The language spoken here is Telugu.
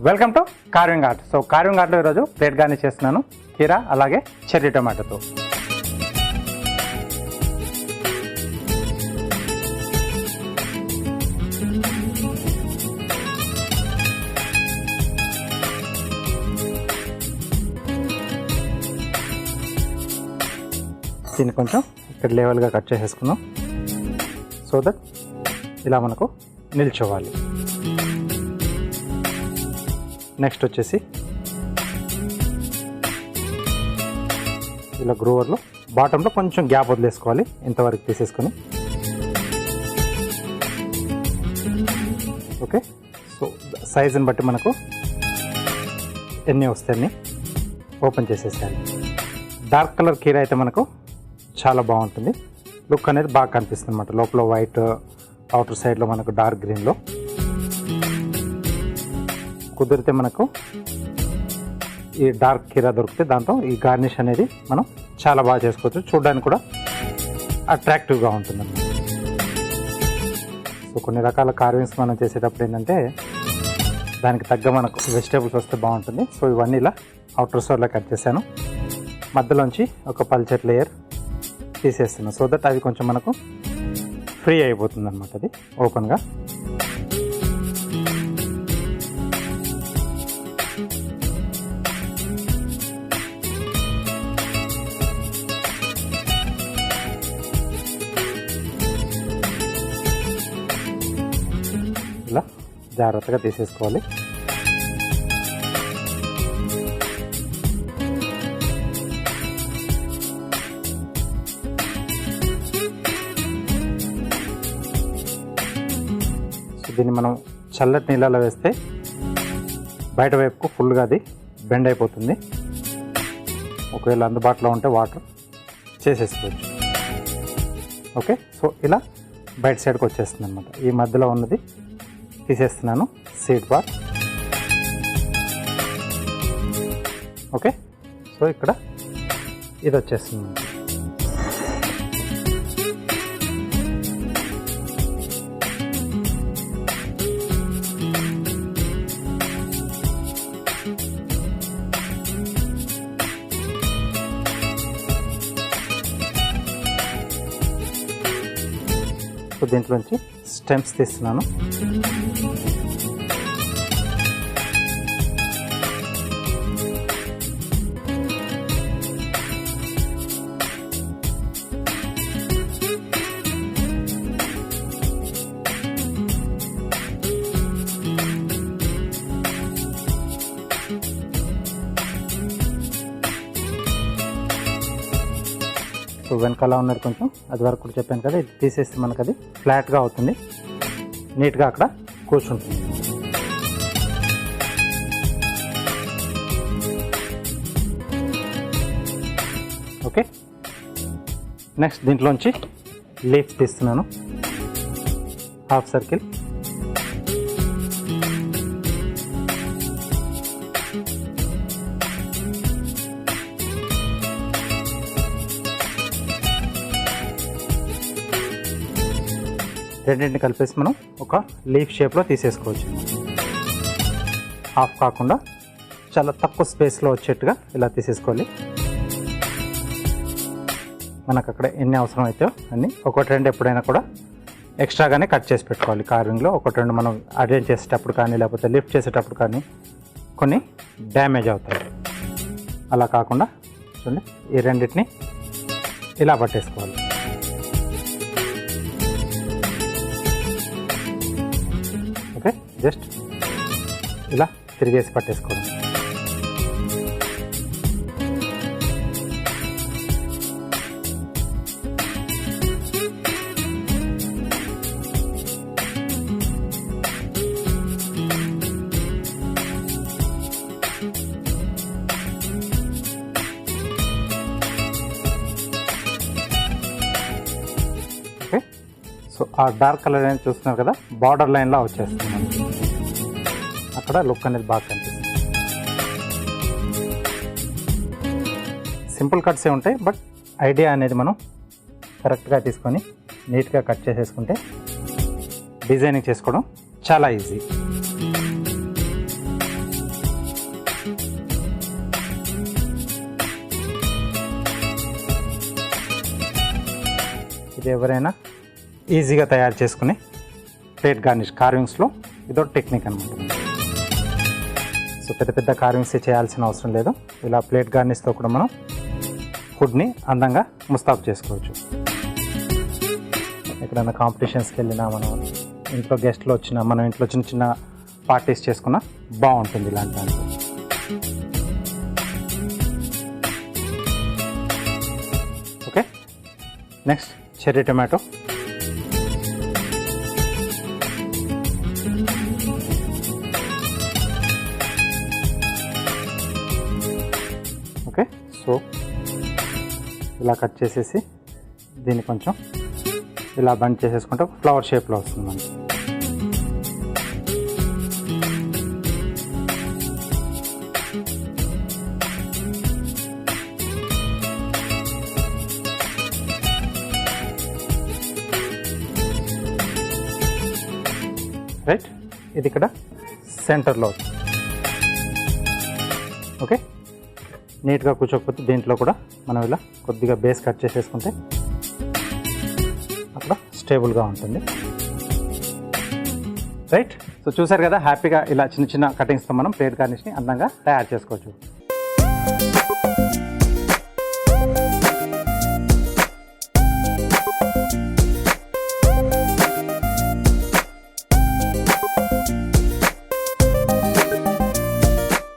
Welcome to carving art. So carving ఆర్ట్లో ఈరోజు ప్లేట్ గార్నిష్ చేస్తున్నాను కీరా అలాగే చెర్రీ టొమాటోతో. దీన్ని కొంచెం ఇక్కడ లెవెల్గా కట్ చేసేసుకుందాం సో దట్ ఇలా మనకు నిల్చోవాలి. నెక్స్ట్ వచ్చేసి ఇలా గ్రోవర్లో బాటంలో కొంచెం గ్యాప్ వదిలేసుకోవాలి, ఇంతవరకు తీసేసుకొని. ఓకే, సో సైజుని బట్టి మనకు ఎన్ని వస్తాయని ఓపెన్ చేసేసేయాలి. డార్క్ కలర్ కీర అయితే మనకు చాలా బాగుంటుంది, లుక్ అనేది బాగా కనిపిస్తుంది అన్నమాట. లోపల వైట్, అవుటర్ సైడ్లో మనకు డార్క్ గ్రీన్లో. కుదిరితే మనకు ఈ డార్క్ కీరా దొరికితే దాంతో ఈ గార్నిష్ అనేది మనం చాలా బాగా చేసుకోవచ్చు, చూడడానికి కూడా అట్రాక్టివ్గా ఉంటుంది అన్నమాట. సో కొన్ని రకాల కార్వింగ్స్ మనం చేసేటప్పుడు ఏంటంటే దానికి తగ్గ మనకు వెజిటేబుల్స్ వస్తే బాగుంటుంది. సో ఇవన్నీ ఇలా అవుటర్ సోర్లో కట్ చేశాను, మధ్యలోంచి ఒక పల్చటి లేయర్ తీసేస్తున్నాను సో దట్ అది కొంచెం మనకు ఫ్రీ అయిపోతుంది అన్నమాట, అది ఓపెన్గా. ఇలా జాగ్రత్తగా తీసేసుకోవాలి. సో దీన్ని మనం చల్లటి నీళ్ళలో వేస్తే బయట వైపుకు ఫుల్గా అది బెండ్ అయిపోతుంది. ఒకవేళ అందుబాటులో ఉంటే వాటర్ చేసేసుకోవచ్చు. ఓకే, సో ఇలా బయట సైడ్కి వచ్చేస్తుంది అనమాట. ఈ మధ్యలో ఉన్నది తీసేస్తున్నాను, సీడ్ బార్. ఓకే, సో ఇక్కడ ఇది వచ్చేస్తుంది. సో దీంట్లోంచి స్టెమ్స్ తీస్తున్నాను. సో వెనకాల ఉన్నది కొంచెం, అది వరకు కూడా చెప్పాను కదా, ఇది తీసేస్తే మనకు అది ఫ్లాట్గా అవుతుంది, నీట్గా అక్కడ కూర్చుంటుంది. ఓకే, నెక్స్ట్ దీంట్లోంచి లీఫ్ తీస్తున్నాను, హాఫ్ సర్కిల్. రెండింటిని కలిపేసి మనం ఒక లీఫ్ షేప్లో తీసేసుకోవచ్చు. హాఫ్ కాకుండా చాలా తక్కువ స్పేస్లో వచ్చేట్టుగా ఇలా తీసేసుకోవాలి. మనకు అక్కడ ఎన్ని అవసరం అయితే అన్ని ఒకటి రెండు ఎప్పుడైనా కూడా ఎక్స్ట్రాగానే కట్ చేసి పెట్టుకోవాలి. కార్వింగ్లో ఒకటి రెండు మనం అరేంజ్ చేసేటప్పుడు కానీ లేకపోతే లిఫ్ట్ చేసేటప్పుడు కానీ కొన్ని డ్యామేజ్ అవుతాయి. అలా కాకుండా చూడండి, ఈ రెండింటిని ఇలా పట్టేసుకోవాలి. ఓకే, జస్ట్ ఇలా తిరిగేసి పట్టేసుకోవడం. ఓకే, సో ఆ డార్క్ కలర్ అనేది చూస్తున్నారు కదా, బార్డర్ లైన్లా వచ్చేస్తుంది మనకి. అక్కడ లుక్ అనేది బాగా కనిపిస్తుంది. సింపుల్ కట్సే ఉంటాయి, బట్ ఐడియా అనేది మనం కరెక్ట్గా తీసుకొని నీట్గా కట్ చేసేసుకుంటే డిజైనింగ్ చేసుకోవడం చాలా ఈజీ. ఇది ఎవరైనా ఈజీగా తయారు చేసుకునే ప్లేట్ గార్నిష్ కార్వింగ్స్లో ఇదో టెక్నిక్ అనమాట. సో పెద్ద పెద్ద కార్వింగ్స్ చేయాల్సిన అవసరం లేదు. ఇలా ప్లేట్ గార్నిష్తో కూడా మనం ఫుడ్ని అందంగా ముస్తాబు చేసుకోవచ్చు. ఎక్కడైనా కాంపిటీషన్స్కి వెళ్ళినా, మనం ఇంట్లో గెస్ట్లు వచ్చినా, మనం ఇంట్లో చిన్న చిన్న పార్టీస్ చేసుకున్నా బాగుంటుంది ఇలాంటి దాంట్లో. Okay, next cherry tomato. Okay, so ఇలా కట్ చేసేసి దీన్ని కొంచెం ఇలా బండ్ చేసేసుకుంటే ఫ్లవర్ షేప్లో వస్తుంది మనకి. రైట్, ఇది ఇక్కడ సెంటర్లో. ఓకే, నీట్గా కూర్చోకపోతే దీంట్లో కూడా మనం ఇలా కొద్దిగా బేస్ కట్ చేసేసుకుంటే అక్కడ స్టేబుల్గా ఉంటుంది. రైట్, సో చూసారు కదా, హ్యాపీగా ఇలా చిన్న చిన్న కటింగ్స్తో మనం ప్లేట్ గార్నిష్ని అందంగా తయారు చేసుకోవచ్చు.